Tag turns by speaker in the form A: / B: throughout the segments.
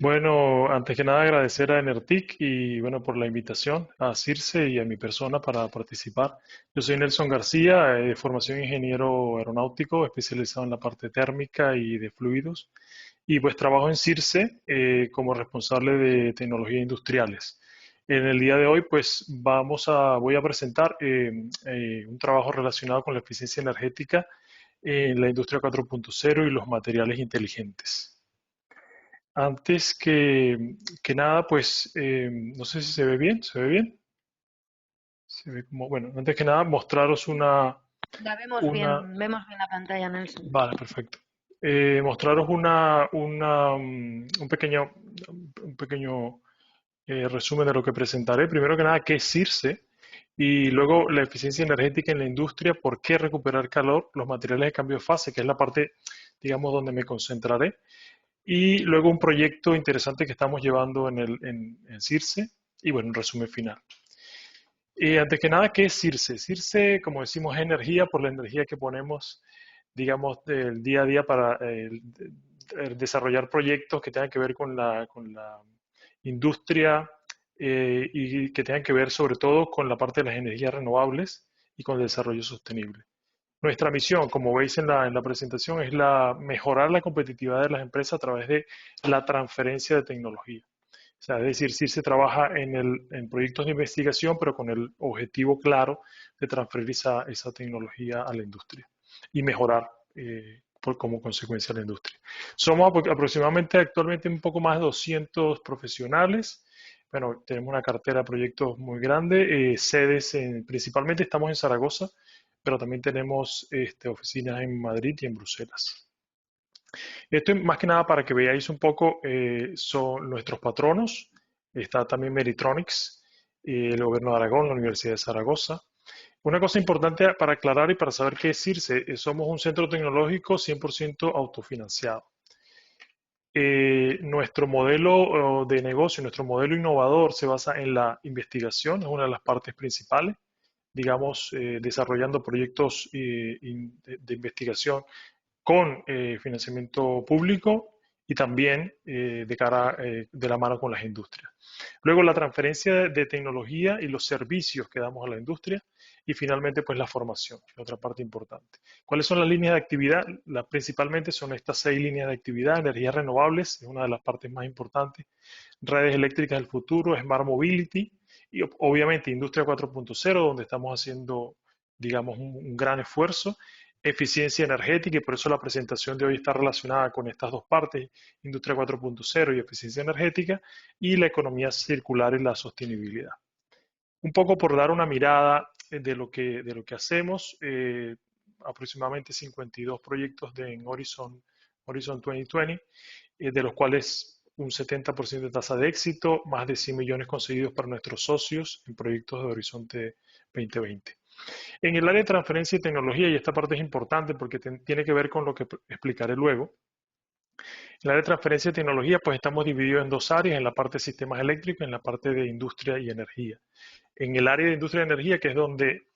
A: Bueno, antes que nada agradecer a Enertic y bueno por la invitación a Circe y a mi persona para participar. Yo soy Nelson García, de formación ingeniero aeronáutico, especializado en la parte térmica y de fluidos, y pues trabajo en Circe como responsable de tecnologías industriales. En el día de hoy pues voy a presentar un trabajo relacionado con la eficiencia energética en la industria 4.0 y los materiales inteligentes. Antes que nada, pues no sé si se ve bien, ¿se ve bien? Se ve como, bueno, antes que nada, mostraros
B: La
A: una,
B: vemos bien la pantalla, Nelson.
A: vale, perfecto. Mostraros un pequeño resumen de lo que presentaré. Primero que nada, qué es CIRSE y luego la eficiencia energética en la industria, por qué recuperar calor, los materiales de cambio de fase, que es la parte, digamos, donde me concentraré. Y luego un proyecto interesante que estamos llevando en CIRSE y bueno, un resumen final. Antes que nada, ¿qué es CIRSE? CIRSE, como decimos, es energía por la energía que ponemos, digamos, del día a día para desarrollar proyectos que tengan que ver con la industria y que tengan que ver sobre todo con la parte de las energías renovables y con el desarrollo sostenible. Nuestra misión, como veis en la presentación, es mejorar la competitividad de las empresas a través de la transferencia de tecnología. O sea, es decir, sí se trabaja en proyectos de investigación, pero con el objetivo claro de transferir esa tecnología a la industria y mejorar como consecuencia la industria. Somos aproximadamente actualmente un poco más de 200 profesionales. Bueno, tenemos una cartera de proyectos muy grande, principalmente estamos en Zaragoza, pero también tenemos oficinas en Madrid y en Bruselas. Esto es más que nada para que veáis un poco, son nuestros patronos. Está también Meritronics, el Gobierno de Aragón, la Universidad de Zaragoza. Una cosa importante para aclarar y para saber qué es CIRSE, somos un centro tecnológico 100% autofinanciado. Nuestro modelo de negocio, nuestro modelo innovador se basa en la investigación, es una de las partes principales, digamos, desarrollando proyectos de investigación con financiamiento público y también de la mano con las industrias. Luego la transferencia de tecnología y los servicios que damos a la industria y finalmente pues la formación, otra parte importante. ¿Cuáles son las líneas de actividad? Principalmente son estas 6 líneas de actividad: energías renovables, es una de las partes más importantes; redes eléctricas del futuro, Smart Mobility y obviamente Industria 4.0, donde estamos haciendo, digamos, un gran esfuerzo; eficiencia energética, y por eso la presentación de hoy está relacionada con estas dos partes, Industria 4.0 y eficiencia energética, y la economía circular y la sostenibilidad. Un poco por dar una mirada de lo que hacemos, aproximadamente 52 proyectos en Horizon 2020, de los cuales un 70% de tasa de éxito, más de 100 millones conseguidos para nuestros socios en proyectos de Horizonte 2020. En el área de transferencia y tecnología, y esta parte es importante porque tiene que ver con lo que explicaré luego, en el área de transferencia y tecnología, pues estamos divididos en dos áreas: en la parte de sistemas eléctricos y en la parte de industria y energía. En el área de industria y energía, que es donde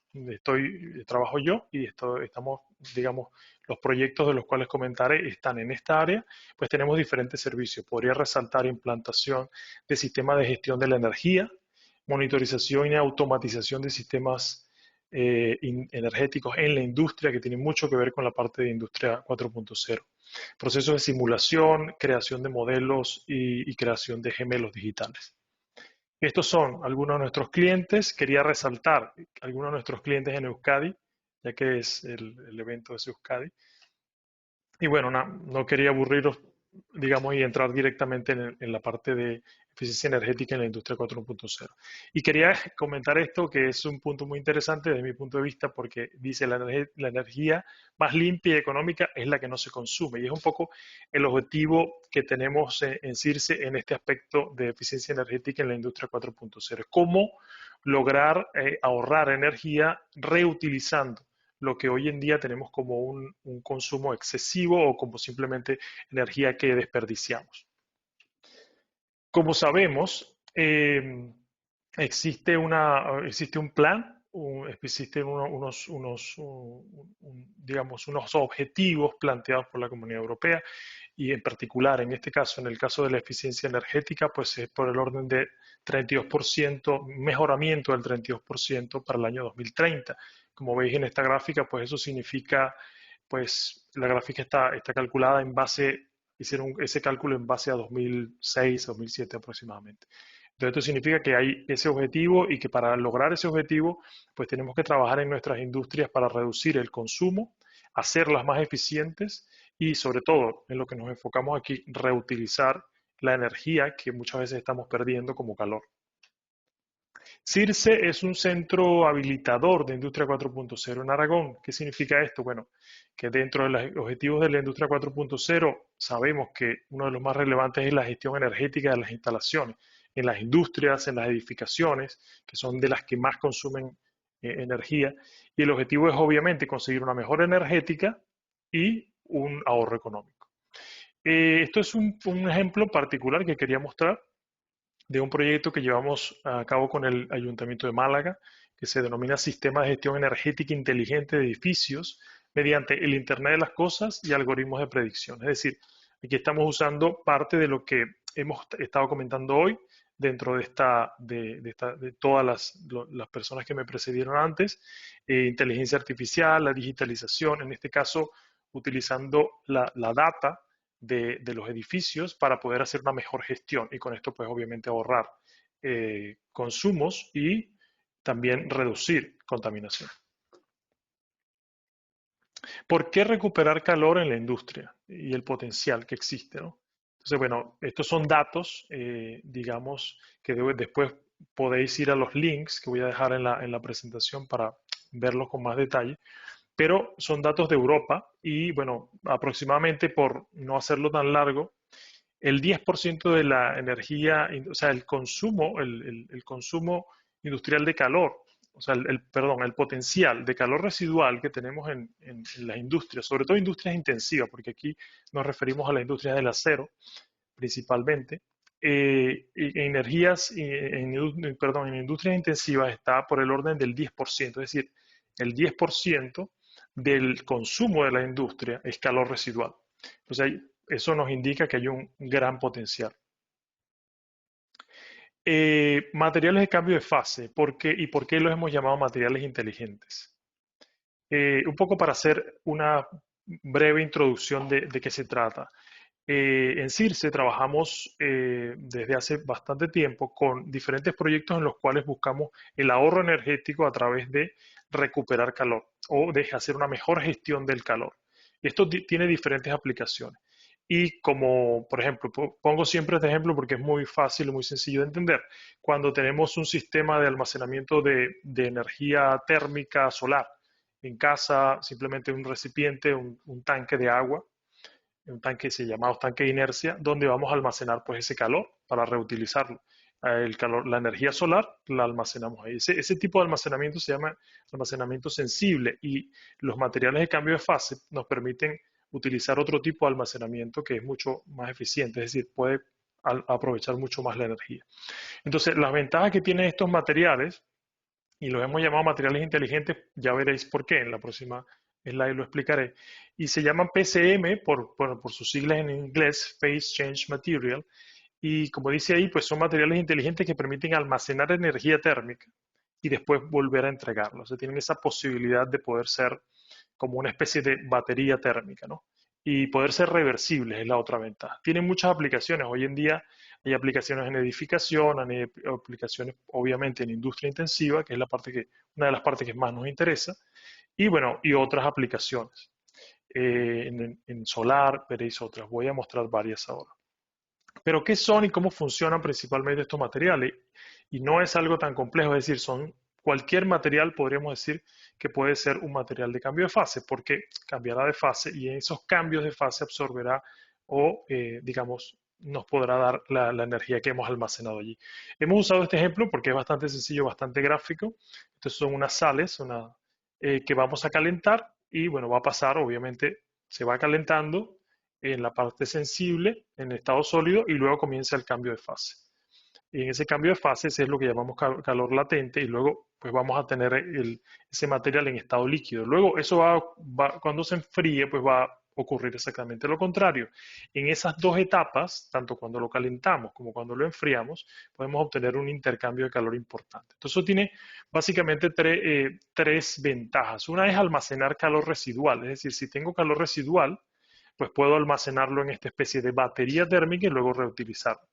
A: trabajo yo, y estamos, digamos, los proyectos de los cuales comentaré están en esta área, pues tenemos diferentes servicios. Podría resaltar implantación de sistemas de gestión de la energía, monitorización y automatización de sistemas energéticos en la industria, que tiene mucho que ver con la parte de industria 4.0. Procesos de simulación, creación de modelos y creación de gemelos digitales. Estos son algunos de nuestros clientes. Quería resaltar algunos de nuestros clientes en Euskadi, ya que es el evento de Euskadi. Y bueno, no quería aburriros, digamos, y entrar directamente en la parte de eficiencia energética en la industria 4.0. Y quería comentar esto, que es un punto muy interesante desde mi punto de vista, porque dice la energía más limpia y económica es la que no se consume. Y es un poco el objetivo que tenemos en CIRSE en este aspecto de eficiencia energética en la industria 4.0. Cómo lograr ahorrar energía reutilizando lo que hoy en día tenemos como un consumo excesivo o como simplemente energía que desperdiciamos. Como sabemos, existe un plan, existen digamos, unos objetivos planteados por la Comunidad Europea, y en particular en este caso, en el caso de la eficiencia energética, pues es por el orden de 32%, mejoramiento del 32% para el año 2030. Como veis en esta gráfica, pues eso significa, pues la gráfica está calculada en base, hicieron ese cálculo en base a 2006, 2007 aproximadamente. Entonces esto significa que hay ese objetivo y que para lograr ese objetivo, pues tenemos que trabajar en nuestras industrias para reducir el consumo, hacerlas más eficientes y sobre todo, en lo que nos enfocamos aquí, reutilizar la energía que muchas veces estamos perdiendo como calor. CIRSE es un centro habilitador de Industria 4.0 en Aragón. ¿Qué significa esto? Bueno, que dentro de los objetivos de la Industria 4.0 sabemos que uno de los más relevantes es la gestión energética de las instalaciones, en las industrias, en las edificaciones, que son de las que más consumen energía. Y el objetivo es obviamente conseguir una mejora energética y un ahorro económico. Esto es un ejemplo particular que quería mostrar de un proyecto que llevamos a cabo con el Ayuntamiento de Málaga, que se denomina Sistema de Gestión Energética Inteligente de Edificios, mediante el Internet de las Cosas y algoritmos de predicción. Es decir, aquí estamos usando parte de lo que hemos estado comentando hoy dentro de todas las personas que me precedieron antes, inteligencia artificial, la digitalización, en este caso utilizando la data de los edificios para poder hacer una mejor gestión y con esto pues obviamente ahorrar consumos y también reducir contaminación. ¿Por qué recuperar calor en la industria y el potencial que existe, ¿no? Entonces, bueno, estos son datos, digamos, que después podéis ir a los links que voy a dejar en la presentación para verlos con más detalle, pero son datos de Europa y, bueno, aproximadamente por no hacerlo tan largo, el 10% de la energía, o sea, el consumo industrial de calor, o sea, perdón, el potencial de calor residual que tenemos en las industrias, sobre todo industrias intensivas, porque aquí nos referimos a las industrias del acero principalmente, energías, perdón, en industrias intensivas está por el orden del 10%, es decir, el 10% del consumo de la industria es calor residual. Entonces, eso nos indica que hay un gran potencial. Materiales de cambio de fase, ¿por qué y por qué los hemos llamado materiales inteligentes? Un poco para hacer una breve introducción de qué se trata. En CIRSE trabajamos desde hace bastante tiempo con diferentes proyectos en los cuales buscamos el ahorro energético a través de recuperar calor o de hacer una mejor gestión del calor. Esto tiene diferentes aplicaciones. Y como, por ejemplo, pongo siempre este ejemplo porque es muy fácil y muy sencillo de entender. Cuando tenemos un sistema de almacenamiento de energía térmica solar en casa, simplemente un recipiente, un tanque de agua, un tanque se llama tanque de inercia, donde vamos a almacenar pues ese calor para reutilizarlo. El calor, la energía solar la almacenamos ahí. Ese tipo de almacenamiento se llama almacenamiento sensible y los materiales de cambio de fase nos permiten utilizar otro tipo de almacenamiento que es mucho más eficiente, es decir, puede aprovechar mucho más la energía. Entonces, las ventajas que tienen estos materiales, y los hemos llamado materiales inteligentes, ya veréis por qué, en la próxima slide lo explicaré, y se llaman PCM por sus siglas en inglés, Phase Change Material, y como dice ahí, pues son materiales inteligentes que permiten almacenar energía térmica y después volver a entregarla. O sea, tienen esa posibilidad de poder ser como una especie de batería térmica, ¿no? Y poder ser reversibles es la otra ventaja. Tienen muchas aplicaciones. Hoy en día hay aplicaciones en edificación, hay aplicaciones obviamente en industria intensiva, que es una de las partes que más nos interesa, y bueno, y otras aplicaciones. En solar veréis otras. Voy a mostrar varias ahora. Pero ¿qué son y cómo funcionan principalmente estos materiales? Y no es algo tan complejo, es decir, cualquier material podríamos decir que puede ser un material de cambio de fase, porque cambiará de fase y en esos cambios de fase absorberá o, digamos, nos podrá dar la energía que hemos almacenado allí. Hemos usado este ejemplo porque es bastante sencillo, bastante gráfico. Estas son unas sales que vamos a calentar y, bueno, va a pasar, obviamente, se va calentando en la parte sensible, en estado sólido, y luego comienza el cambio de fase. Y en ese cambio de fases es lo que llamamos calor latente y luego pues vamos a tener ese material en estado líquido. Luego eso cuando se enfríe, pues va ocurrir exactamente lo contrario. En esas dos etapas, tanto cuando lo calentamos como cuando lo enfriamos, podemos obtener un intercambio de calor importante. Entonces, eso tiene básicamente tres ventajas. Una es almacenar calor residual, es decir, si tengo calor residual, pues puedo almacenarlo en esta especie de batería térmica y luego reutilizarlo.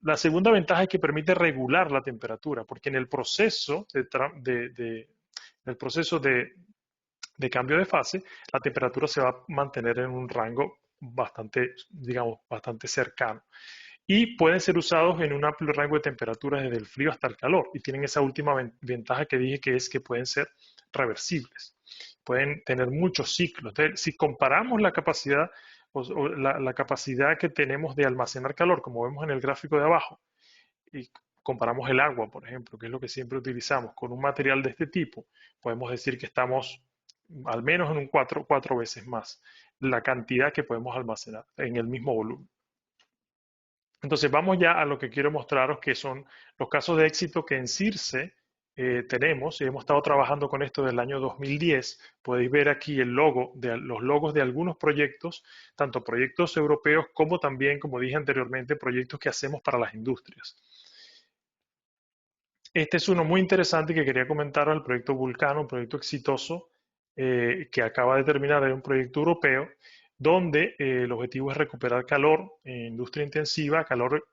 A: La segunda ventaja es que permite regular la temperatura, porque en el proceso el proceso de cambio de fase, la temperatura se va a mantener en un rango bastante, digamos, bastante cercano. Y pueden ser usados en un amplio rango de temperaturas desde el frío hasta el calor. Y tienen esa última ventaja que dije, que es que pueden ser reversibles. Pueden tener muchos ciclos. Entonces, si comparamos la capacidad o la capacidad que tenemos de almacenar calor, como vemos en el gráfico de abajo, y comparamos el agua, por ejemplo, que es lo que siempre utilizamos, con un material de este tipo, podemos decir que estamos al menos en un cuatro veces más la cantidad que podemos almacenar en el mismo volumen. Entonces vamos ya a lo que quiero mostraros, que son los casos de éxito que en CIRSE tenemos, y hemos estado trabajando con esto desde el año 2010. Podéis ver aquí los logos de algunos proyectos, tanto proyectos europeos como también, como dije anteriormente, proyectos que hacemos para las industrias. Este es uno muy interesante que quería comentaros, el proyecto Vulcano, un proyecto exitoso que acaba de terminar, es un proyecto europeo, donde el objetivo es recuperar calor en industria intensiva, calor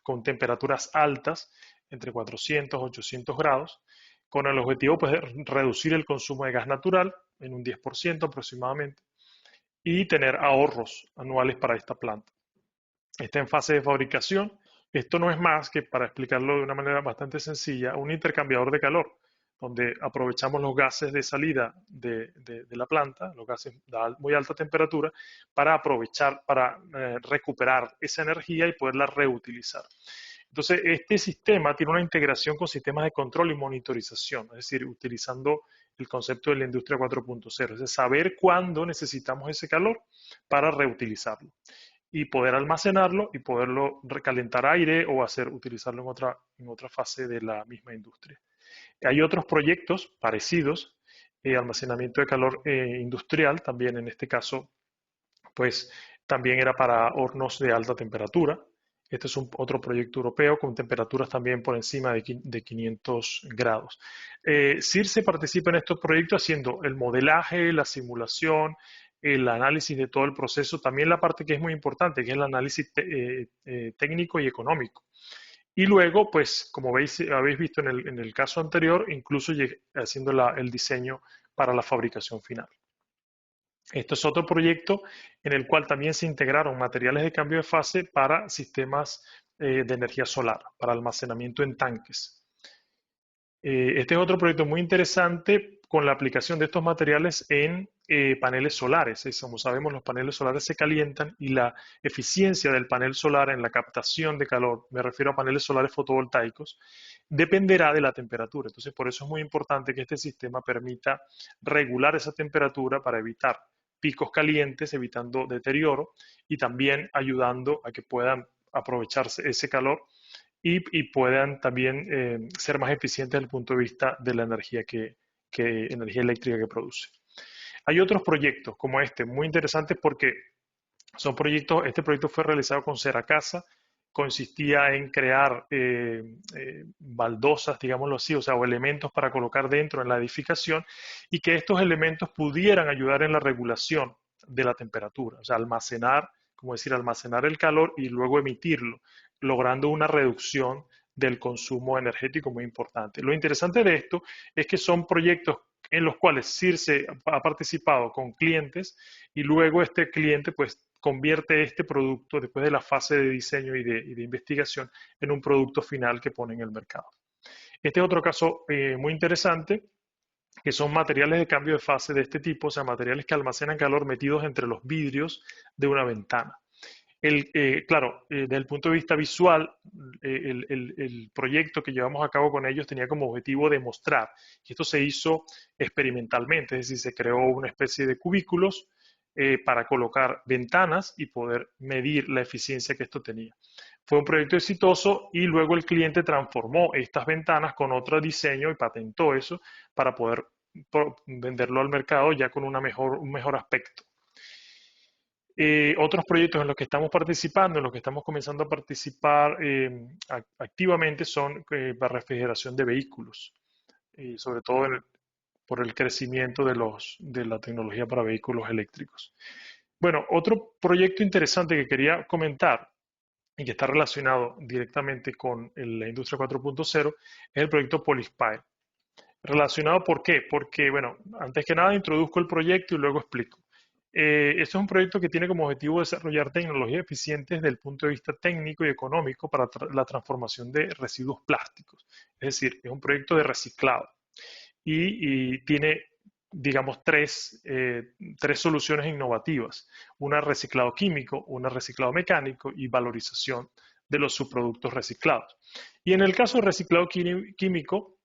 A: con temperaturas altas, entre 400 y 800 grados, con el objetivo pues, de reducir el consumo de gas natural en un 10% aproximadamente y tener ahorros anuales para esta planta. Está en fase de fabricación. Esto no es más que, para explicarlo de una manera bastante sencilla, un intercambiador de calor, donde aprovechamos los gases de salida de la planta, los gases de muy alta temperatura, para aprovechar, para recuperar esa energía y poderla reutilizar. Entonces, este sistema tiene una integración con sistemas de control y monitorización, es decir, utilizando el concepto de la industria 4.0, es decir, saber cuándo necesitamos ese calor para reutilizarlo y poder almacenarlo y poderlo recalentar aire o utilizarlo en otra fase de la misma industria. Hay otros proyectos parecidos, almacenamiento de calor industrial, también en este caso, pues también era para hornos de alta temperatura. Este es otro proyecto europeo con temperaturas también por encima de 500 grados. CIRSE participa en estos proyectos haciendo el modelaje, la simulación, el análisis de todo el proceso, también la parte que es muy importante, que es el análisis técnico y económico. Y luego, pues, como habéis visto en el caso anterior, incluso haciendo el diseño para la fabricación final. Esto es otro proyecto en el cual también se integraron materiales de cambio de fase para sistemas de energía solar, para almacenamiento en tanques. Este es otro proyecto muy interesante con la aplicación de estos materiales en paneles solares. Como sabemos, los paneles solares se calientan y la eficiencia del panel solar en la captación de calor, me refiero a paneles solares fotovoltaicos, dependerá de la temperatura. Entonces, por eso es muy importante que este sistema permita regular esa temperatura para evitar picos calientes, evitando deterioro y también ayudando a que puedan aprovecharse ese calor y puedan también ser más eficientes desde el punto de vista de la energía energía eléctrica que produce. Hay otros proyectos como este, muy interesantes porque son proyectos, este proyecto fue realizado con Seracasa, consistía en crear baldosas, digámoslo así, o sea, o elementos para colocar dentro en la edificación y que estos elementos pudieran ayudar en la regulación de la temperatura, o sea, almacenar, como decir, almacenar el calor y luego emitirlo, logrando una reducción del consumo energético muy importante. Lo interesante de esto es que son proyectos en los cuales CIRSE ha participado con clientes y luego este cliente pues convierte este producto después de la fase de diseño y de investigación en un producto final que pone en el mercado. Este es otro caso muy interesante, que son materiales de cambio de fase de este tipo, o sea, materiales que almacenan calor metidos entre los vidrios de una ventana. Claro, desde el punto de vista visual, el proyecto que llevamos a cabo con ellos tenía como objetivo demostrar, y esto se hizo experimentalmente, es decir, se creó una especie de cubículos para colocar ventanas y poder medir la eficiencia que esto tenía. Fue un proyecto exitoso y luego el cliente transformó estas ventanas con otro diseño y patentó eso para poder venderlo al mercado ya con un mejor aspecto. Otros proyectos en los que estamos participando, en los que estamos comenzando a participar activamente son para refrigeración de vehículos, y sobre todo por el crecimiento de la tecnología para vehículos eléctricos. Bueno, otro proyecto interesante que quería comentar y que está relacionado directamente con la industria 4.0 es el proyecto Polyspire. Relacionado, ¿por qué? Porque, bueno, antes que nada introduzco el proyecto y luego explico. Este es un proyecto que tiene como objetivo desarrollar tecnologías eficientes desde el punto de vista técnico y económico para la transformación de residuos plásticos. Es decir, es un proyecto de reciclado y tiene, digamos, tres soluciones innovativas. Una reciclado químico, una reciclado mecánico y valorización de los subproductos reciclados. Y en el caso de reciclado químico,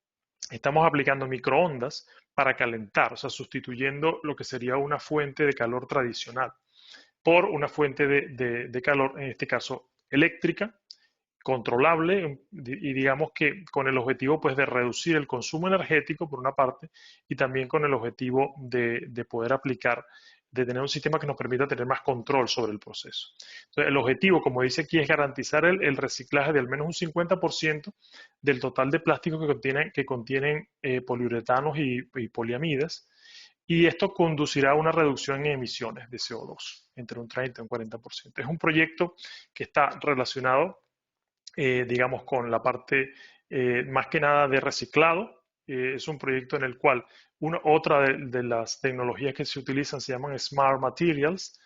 A: estamos aplicando microondas para calentar, o sea, sustituyendo lo que sería una fuente de calor tradicional por una fuente de calor, en este caso eléctrica, controlable y digamos que con el objetivo pues de reducir el consumo energético por una parte y también con el objetivo de poder aplicar, de tener un sistema que nos permita tener más control sobre el proceso. Entonces, el objetivo, como dice aquí, es garantizar el reciclaje de al menos un 50% del total de plásticos que contienen poliuretanos y poliamidas, y esto conducirá a una reducción en emisiones de CO2 entre un 30 y un 40%. Es un proyecto que está relacionado digamos, con la parte más que nada de reciclado. Es un proyecto en el cual otra de las tecnologías que se utilizan se llaman Smart Materials,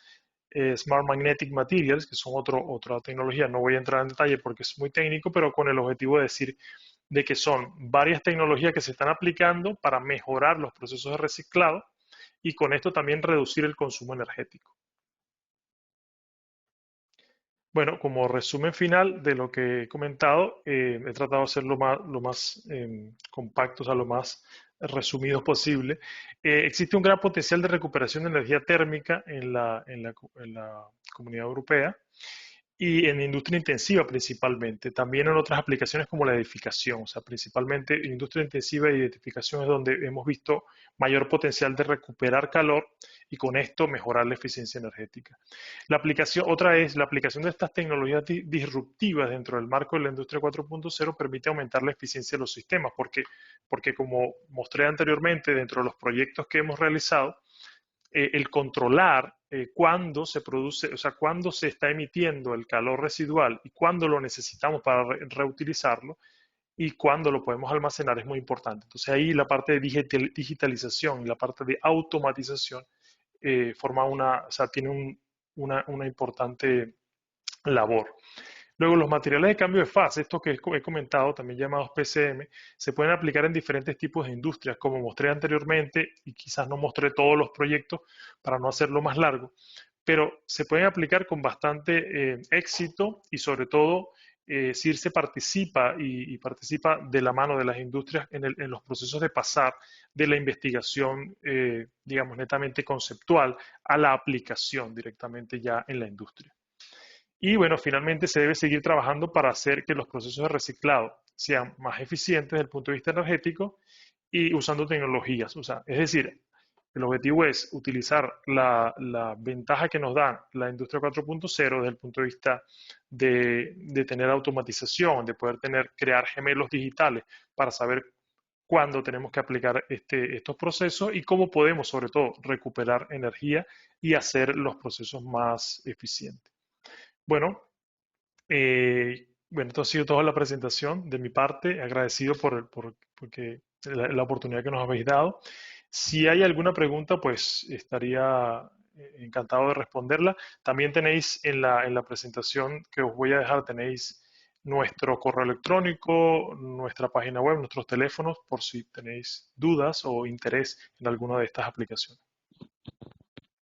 A: Smart Magnetic Materials, que son otra tecnología. No voy a entrar en detalle porque es muy técnico, pero con el objetivo de decir de que son varias tecnologías que se están aplicando para mejorar los procesos de reciclado y con esto también reducir el consumo energético. Bueno, como resumen final de lo que he comentado, he tratado de ser lo más compacto, o sea, lo más resumido posible. Existe un gran potencial de recuperación de energía térmica en la Comunidad Europea y en industria intensiva principalmente, también en otras aplicaciones como la edificación, o sea, principalmente industria intensiva y edificación es donde hemos visto mayor potencial de recuperar calor y con esto mejorar la eficiencia energética. Otra es la aplicación de estas tecnologías disruptivas dentro del marco de la industria 4.0 permite aumentar la eficiencia de los sistemas, porque como mostré anteriormente dentro de los proyectos que hemos realizado, el controlar cuándo se produce, o sea, cuándo se está emitiendo el calor residual y cuándo lo necesitamos para reutilizarlo y cuándo lo podemos almacenar es muy importante. Entonces ahí la parte de digitalización y la parte de automatización o sea, tiene una importante labor. Luego, los materiales de cambio de fase, estos que he comentado, también llamados PCM, se pueden aplicar en diferentes tipos de industrias, como mostré anteriormente, y quizás no mostré todos los proyectos para no hacerlo más largo, pero se pueden aplicar con bastante éxito y sobre todo CIRSE participa y participa de la mano de las industrias en los procesos de pasar de la investigación, digamos, netamente conceptual a la aplicación directamente ya en la industria. Y bueno, finalmente se debe seguir trabajando para hacer que los procesos de reciclado sean más eficientes desde el punto de vista energético y usando tecnologías. O sea, es decir, el objetivo es utilizar la ventaja que nos da la industria 4.0 desde el punto de vista de tener automatización, de poder crear gemelos digitales para saber cuándo tenemos que aplicar estos procesos y cómo podemos, sobre todo, recuperar energía y hacer los procesos más eficientes. Bueno, bueno, esto ha sido toda la presentación de mi parte. Agradecido porque la oportunidad que nos habéis dado. Si hay alguna pregunta, pues estaría encantado de responderla. También tenéis en la presentación que os voy a dejar, tenéis nuestro correo electrónico, nuestra página web, nuestros teléfonos, por si tenéis dudas o interés en alguna de estas aplicaciones.